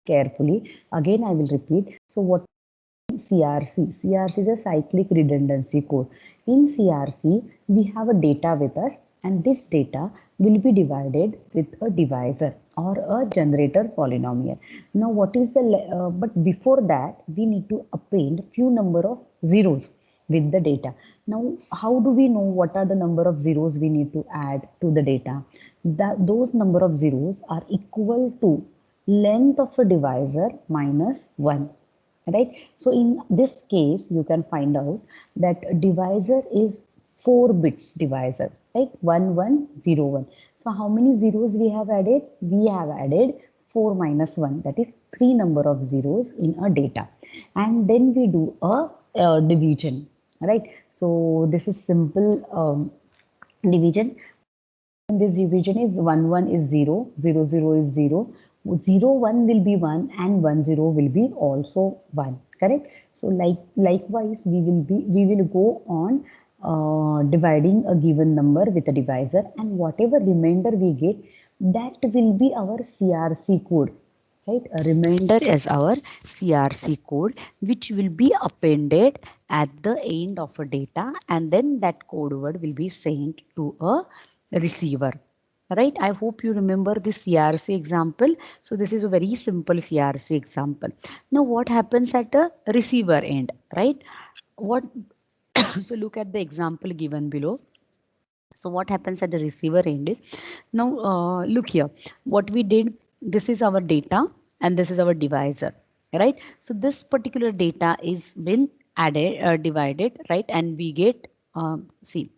carefully. Again, I will repeat. So what CRC? CRC is a cyclic redundancy code. In CRC, we have a data with us, and this data will be divided with a divisor or a generator polynomial. Now, what is the, but before that, we need to append few number of zeros with the data. Now, how do we know what are the number of zeros we need to add to the data? Those number of zeros are equal to length of a divisor minus 1, right? So in this case you can find out that divisor is 4 bits divisor, right? 1101. So how many zeros we have added? We have added 4 minus 1, that is 3 number of zeros in a data, and then we do a division, right? So this is simple division. This division is 1 1 is 0, 0 0 is 0, 0 1 will be 1, and 1 0 will be also 1, correct? So likewise we will go on dividing a given number with a divisor, and whatever remainder we get, that will be our CRC code, right? A remainder is our CRC code, which will be appended at the end of a data, and then that code word will be sent to a receiver, right? I hope you remember this CRC example. So this is a very simple CRC example. Now what happens at the receiver end, right? What So look at the example given below. So what happens at the receiver end is, now look here, what we did, this is our data and this is our divisor, right? So this particular data is been added, divided, right? And we get, see,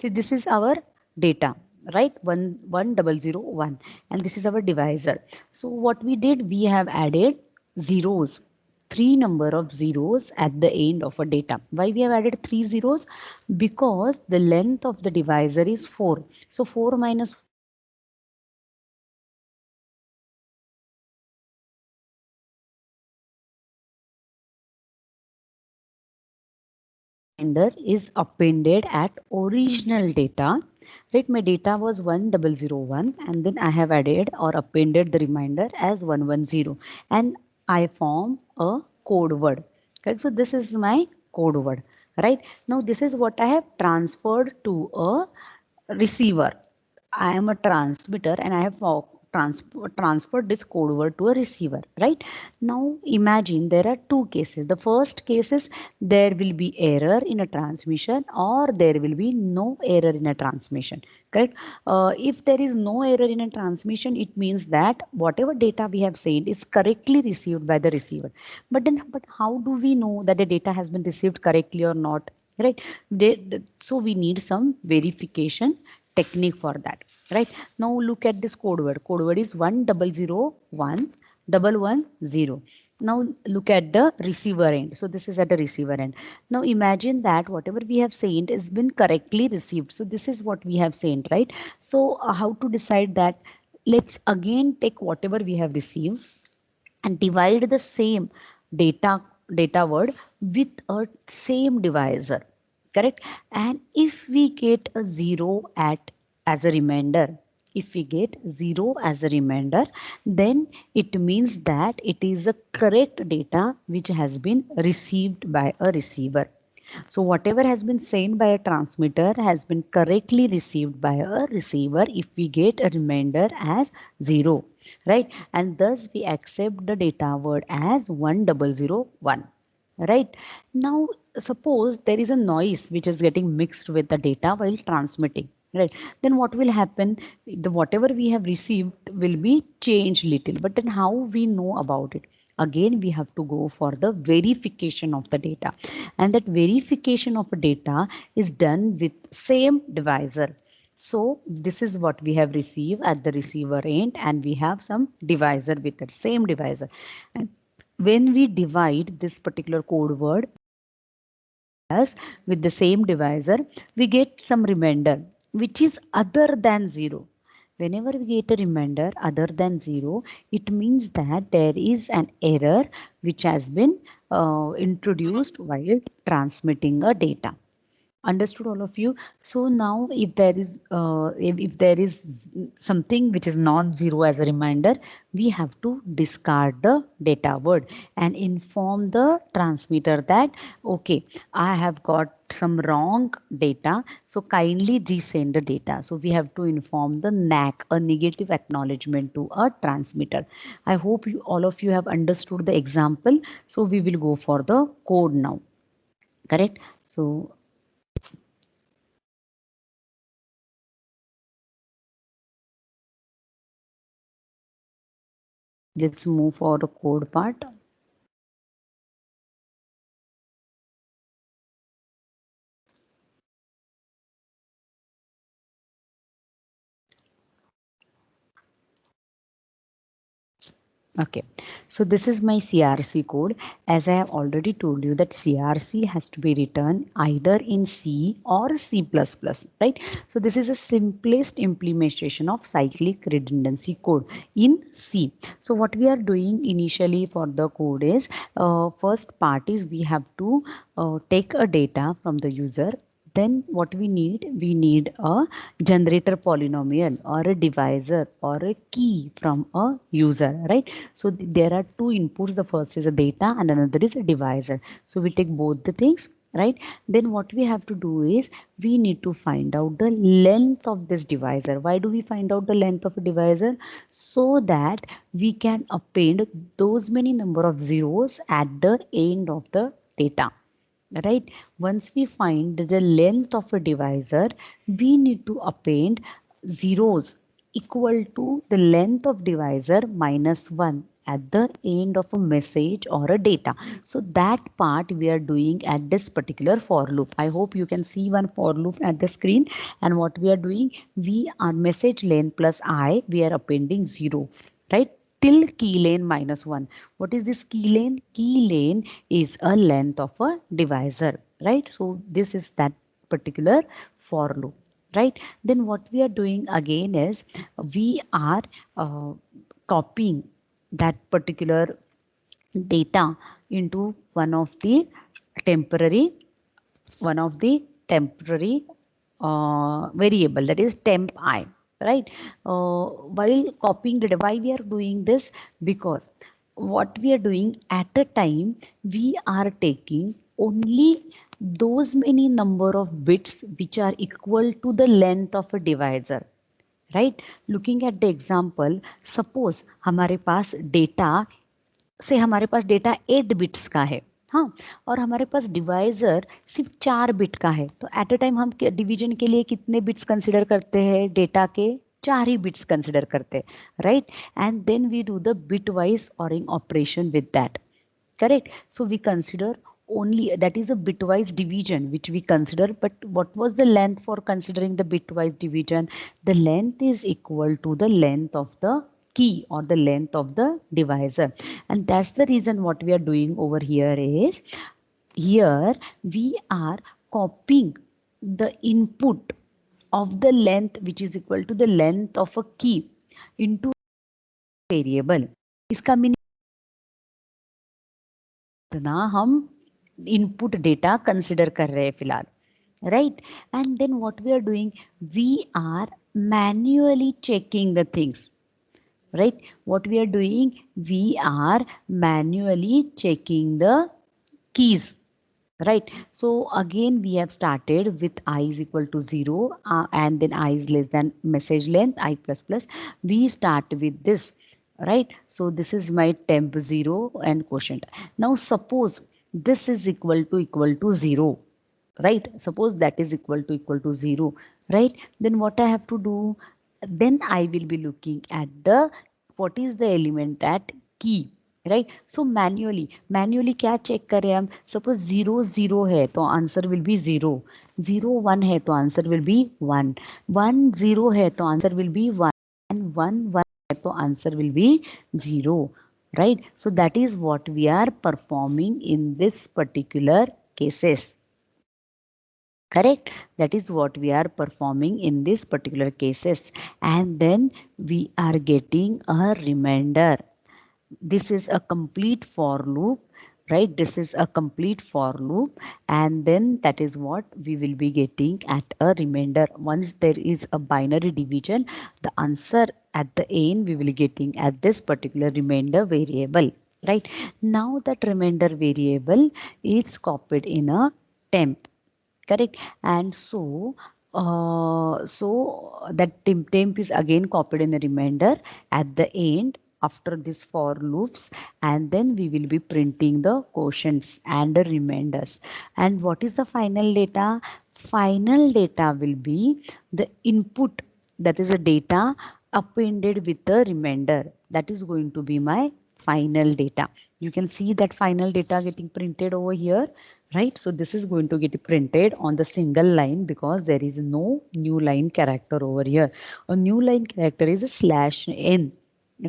this is our data, right? 11001, and this is our divisor. So what we did, we have added zeros, 3 number of zeros at the end of a data. Why we have added 3 zeros? Because the length of the divisor is 4. So 4 minus reminder is appended at original data, right? My data was 1001, and then I have added or appended the reminder as 110, and I form a code word. Okay, so this is my code word, right? Now this is what I have transferred to a receiver. I am a transmitter and I have transferred this code word to a receiver, right? Now imagine there are two cases. The first case is there will be error in a transmission, or there will be no error in a transmission, correct? If there is no error in a transmission, it means that whatever data we have sent is correctly received by the receiver. But how do we know that the data has been received correctly or not, right? So we need some verification technique for that, right? Now look at this code word. Code word is 1001 Now look at the receiver end. So this is at the receiver end. Now imagine that whatever we have sent has been correctly received. So this is what we have sent, right? So how to decide that? Let's again take whatever we have received and divide the same data word with a same divisor, correct? And if we get a 0 at as a remainder, if we get 0 as a remainder, then it means that it is a correct data which has been received by a receiver. So whatever has been sent by a transmitter has been correctly received by a receiver if we get a remainder as 0, right? And thus we accept the data word as 1001, right? Now suppose there is a noise which is getting mixed with the data while transmitting, right? Then what will happen? The whatever we have received will be changed little, but then how we know about it? Again we have to go for the verification of the data, and that verification of data is done with same divisor. So this is what we have received at the receiver end, and we have some divisor with the same divisor. And when we divide this particular code word as with the same divisor, we get some remainder which is other than 0. Whenever we get a remainder other than 0, it means that there is an error which has been introduced while transmitting a data. Understood, all of you? So now if there is if there is something which is non-zero as a reminder, we have to discard the data word and inform the transmitter that okay, I have got some wrong data, so kindly resend the data. So we have to inform the NAC, a negative acknowledgement, to a transmitter. I hope you all of you have understood the example. So we will go for the code now. Correct? So let's move for the code part. Okay, so this is my CRC code. As I have already told you that CRC has to be written either in C or C++, right? So this is the simplest implementation of cyclic redundancy code in C. So what we are doing initially for the code is, first part is we have to take a data from the user. Then what we need a generator polynomial or a divisor or a key from a user, right? So there are two inputs. The first is a data and another is a divisor. So we take both the things, right? Then what we have to do is we need to find out the length of this divisor. Why do we find out the length of a divisor? So that we can append those many number of zeros at the end of the data, right? Once we find the length of a divisor, we need to append zeros equal to the length of divisor minus 1 at the end of a message or a data. So that part we are doing at this particular for loop. I hope you can see one for loop at the screen. And what we are doing, we are message length plus I, we are appending 0, right, till key length minus 1. What is this key length? Key length is a length of a divisor, right? So this is that particular for loop, right? Then what we are doing again is we are copying that particular data into temporary one of the temporary variable, that is temp I, right? While copying data, why we are doing this? Because what we are doing at a time, we are taking only those many number of bits which are equal to the length of a divisor, right? Looking at the example, suppose हमारे पास data से हमारे पास data 8 bits का है, हाँ, और हमारे पास divisor सिर्फ 4 bit का है, तो एट अ टाइम हम डिवीजन के लिए कितने बिट्स कंसिडर करते हैं? डेटा के 4 ही बिट्स कंसिडर करते हैं, right? And then we do the bitwise ORing operation with that, correct? So we consider only, that is a bitwise division which we consider. But what was the length for considering the bitwise division? The length is equal to the length of the key or the length of the divisor. And that's the reason what we are doing over here is, here we are copying the input of the length which is equal to the length of a key into variable. इसका meaning इतना हम input data consider कर रहे हैं फिलहाल, right? And then what we are doing, we are manually checking the things, right? What we are doing, we are manually checking the keys, right? So again we have started with I is equal to 0 and then I is less than message length I plus plus. We start with this, right? So this is my temp 0 and quotient. Now suppose this is equal to 0, right? Suppose that is equal to 0, right? Then what I have to do, then I will be looking at the what is the element at key, right? So manually क्या check करें हम? Suppose 0 0 है तो answer will be 0, 0 1 है तो answer will be 1, 1 0 है तो answer will be 1, and 1 1 है तो answer will be 0, right? So that is what we are performing in this particular cases, correct? That is what we are performing in this particular cases. And then we are getting a remainder. This is a complete for loop. right? This is a complete for loop, and then that is what we will be getting at a remainder. Once there is a binary division, the answer at the end we will be getting at this particular remainder variable, right? Now that remainder variable is copied in a temp, correct? And so that temp is again copied in the remainder at the end after this for loops, and then we will be printing the quotients and the remainders. And what is the final data? Final data will be the input, that is a data appended with the remainder. That is going to be my final data. You can see that final data getting printed over here, right? So this is going to get printed on the single line because there is no new line character over here. A new line character is a slash n,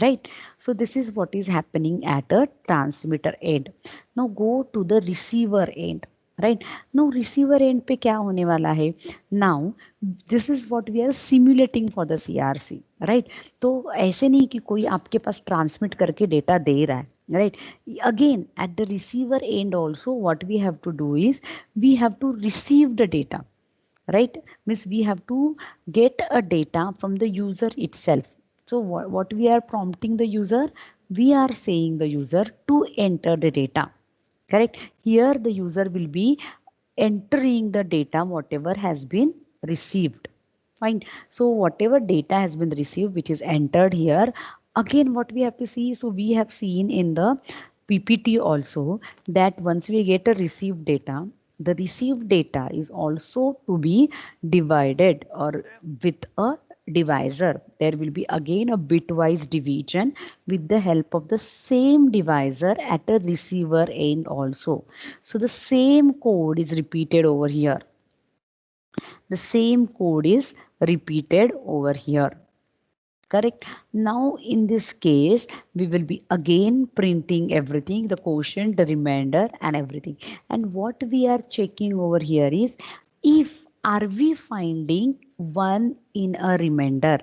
right? So this is what is happening at a transmitter end. Now go to the receiver end, right? Now receiver end पे क्या होने वाला है? Now this is what we are simulating for the CRC, right? तो ऐसे नहीं कि कोई आपके पास ट्रांसमिट करके डेटा दे रहा है, right? Again at the receiver end also what we have to do is we have to receive the data, right? Means we have to get a data from the user itself. So what we are prompting the user, we are saying the user to enter the data, correct? Here the user will be entering the data whatever has been received, fine. So whatever data has been received which is entered here, again what we have to see, so we have seen in the PPT also that once we get a received data, the received data is also to be divided or with a divisor. There will be again a bitwise division with the help of the same divisor at a receiver end also. So the same code is repeated over here. The same code is repeated over here, correct? Now in this case we will be again printing everything, the quotient, the remainder and everything. And what we are checking over here is if are we finding 1 in a remainder,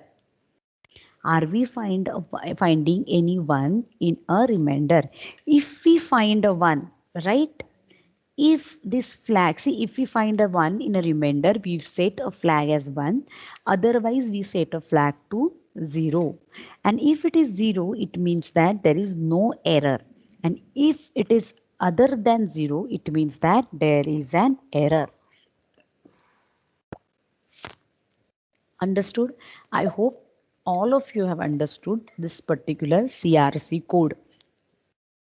are we finding any 1 in a remainder? If we find a 1, right? If this flag, see, if we find a 1 in a remainder, we set a flag as 1. Otherwise, we set a flag to 0. And if it is 0, it means that there is no error. And if it is other than 0, it means that there is an error. Understood? I hope all of you have understood this particular CRC code.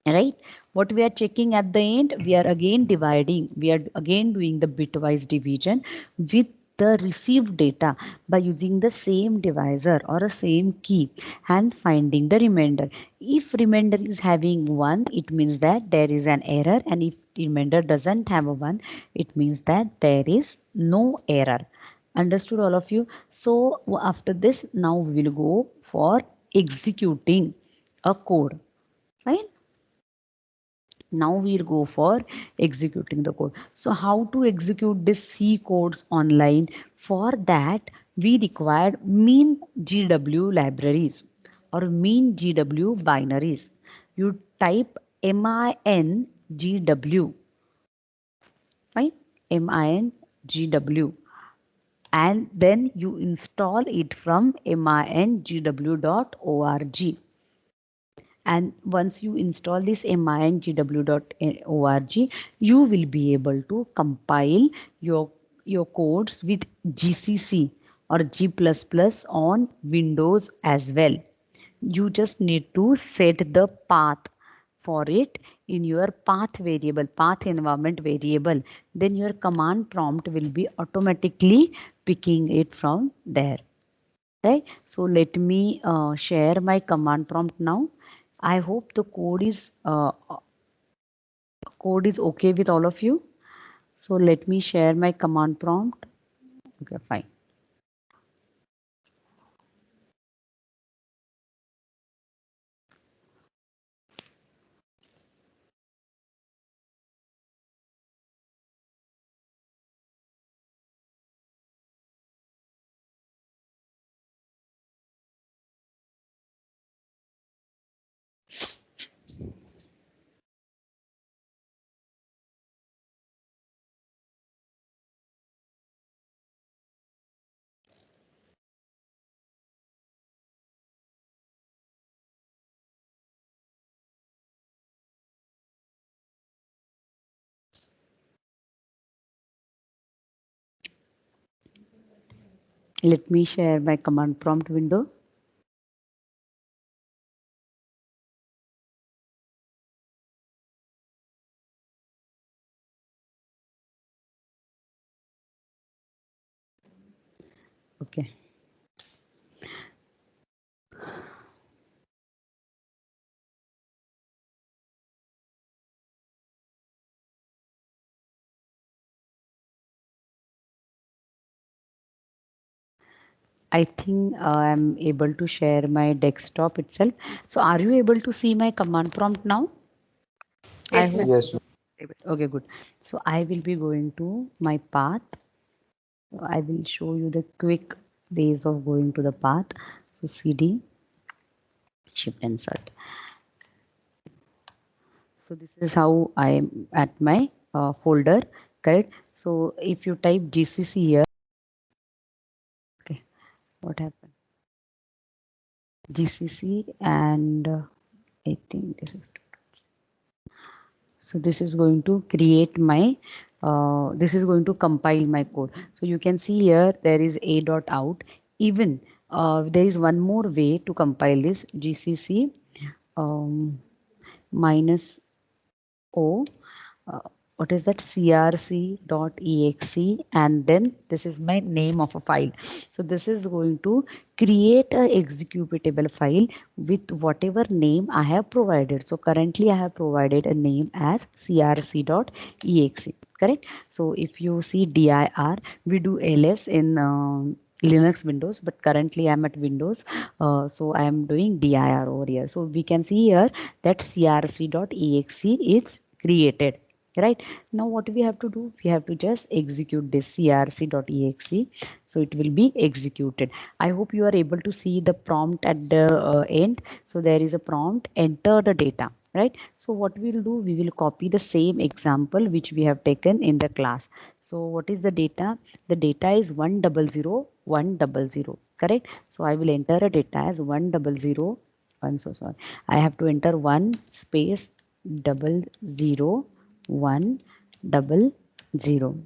Right? What we are checking at the end, we are again dividing, we are again doing the bitwise division with the received data by using the same divisor or a same key and finding the remainder. If remainder is having 1, it means that there is an error, and if remainder doesn't have a 1, it means that there is no error. Understood all of you? So after this, now we will go for executing a code, right? Now we'll go for executing the code. So how to execute this C codes online? For that we require mean GW libraries or mean GW binaries. You type min GW, right? Min GW, and then you install it from mingw.org. And once you install this mingw.org, you will be able to compile your codes with GCC or G++ on Windows as well. You just need to set the path for it in your path variable, path environment variable. Then your command prompt will be automatically picking it from there, right? So let me share my command prompt now. I hope the code is okay with all of you. So let me share my command prompt. Okay, fine. Let me share my command prompt window. Okay. I think I'm able to share my desktop itself. So are you able to see my command prompt now? Yes, I ma'am. hope. Yes, Okay, good. So I will be going to my path. I will show you the quick ways of going to the path. So CD, shift insert. So this is how I am at my folder, correct? So if you type GCC here, okay, what happened? GCC and I think this is. So this is going to create my, this is going to compile my code. So you can see here there is a dot out. Even there is one more way to compile this GCC minus O, uh, what is that, crc.exe, and then this is my name of a file. So this is going to create a executable file with whatever name I have provided. So currently I have provided a name as crc.exe, correct? So if you see dir, we do ls in Linux Windows, but currently I'm at Windows, so I am doing dir over here. So we can see here that crc.exe is created, right? Now what we have to do, we have to just execute this crc.exe, so it will be executed. I hope you are able to see the prompt at the end. So there is a prompt, enter the data, right? So what we'll do, we will copy the same example which we have taken in the class. So what is the data? The data is 100 100, correct? So I will enter a data as 100. I'm so sorry, I have to enter 1 space 0 1 0,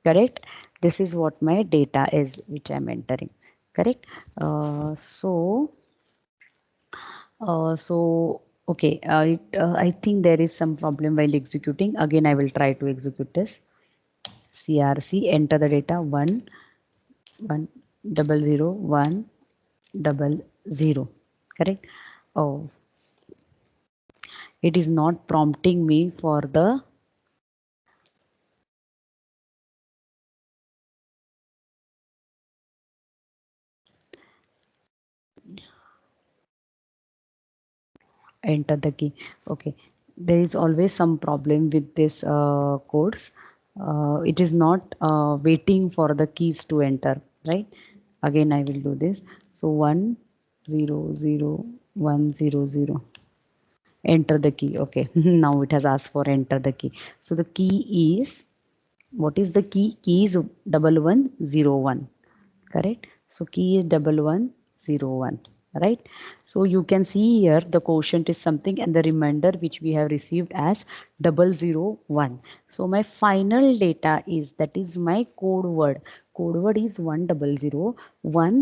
correct? This is what my data is which I'm entering, correct? So okay, I think there is some problem while executing. Again, I will try to execute this. CRC, enter the data 1 1 0 0 1 0, correct? Oh, it is not prompting me for the enter the key. Okay, there is always some problem with this codes. It is not waiting for the keys to enter, right? Again I will do this. So 1 0 0 1 0 0, enter the key. Okay, now it has asked for enter the key. So the key is, what is the key? Key is 1101, correct? So key is 1101, right? So you can see here the quotient is something and the remainder which we have received as 001. So my final data is, that is my code word. Code word is 100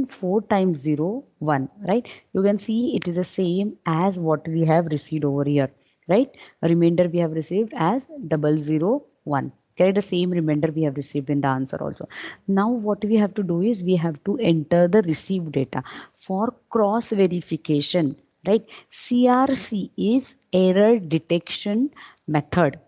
4 times 0 1, right? You can see it is the same as what we have received over here, right? A remainder we have received as 001, correct? The same remainder we have received in the answer also. Now what we have to do is we have to enter the received data for cross verification, right? CRC is error detection method.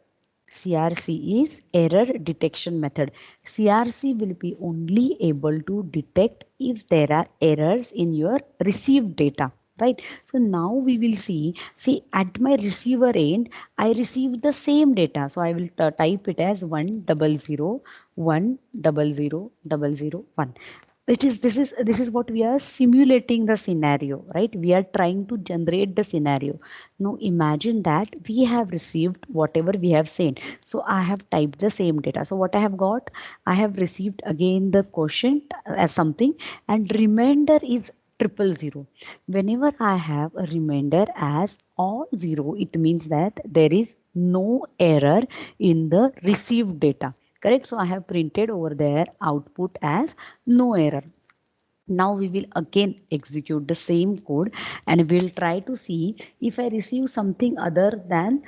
CRC is error detection method. CRC will be only able to detect if there are errors in your received data, right? So now we will see at my receiver end, I received the same data. So I will type it as 1 0 0 1 0 0 1. This is what we are simulating the scenario, right? We are trying to generate the scenario. Now imagine that we have received whatever we have sent. So I have typed the same data. So what I have got, I have received again the quotient as something, and remainder is 000. Whenever I have a remainder as all zero, it means that there is no error in the received data, correct? So I have printed over there output as no error. Now we will again execute the same code and we'll try to see if I receive something other than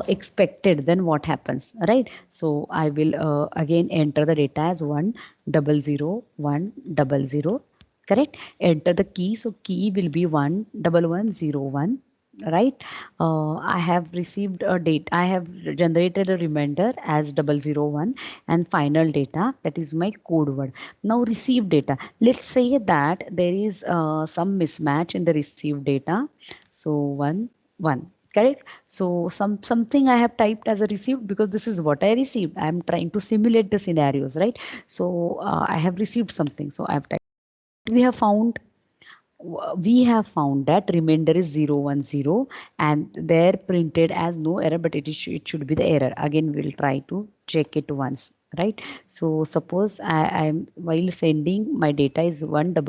expected, then what happens, right? So I will again enter the data as 100 100, correct? Enter the key, so key will be 11101, right? I have received a date, I have generated a remainder as 001 and final data, that is my code word. Now receive data, let's say that there is some mismatch in the received data. So 1 1, correct? So something I have typed as a received because this is what I received. I am trying to simulate the scenarios, right? So I have received something, so I have typed. We have found, that remainder is 010 and they're printed as no error, but it should be the error. Again we'll try to check it once, right? So suppose I'm while sending my data is 100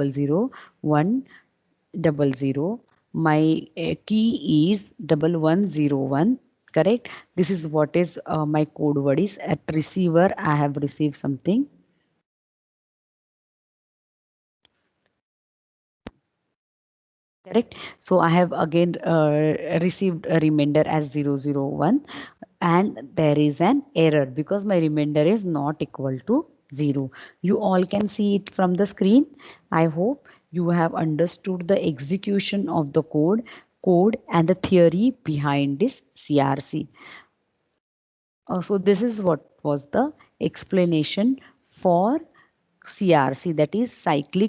100, my key is 1101, correct? This is what is my code word is. At receiver I have received something, correct? So I have again received a remainder as 001 and there is an error because my remainder is not equal to 0. You all can see it from the screen. I hope you have understood the execution of the code and the theory behind this CRC. So this is what was the explanation for CRC, that is cyclic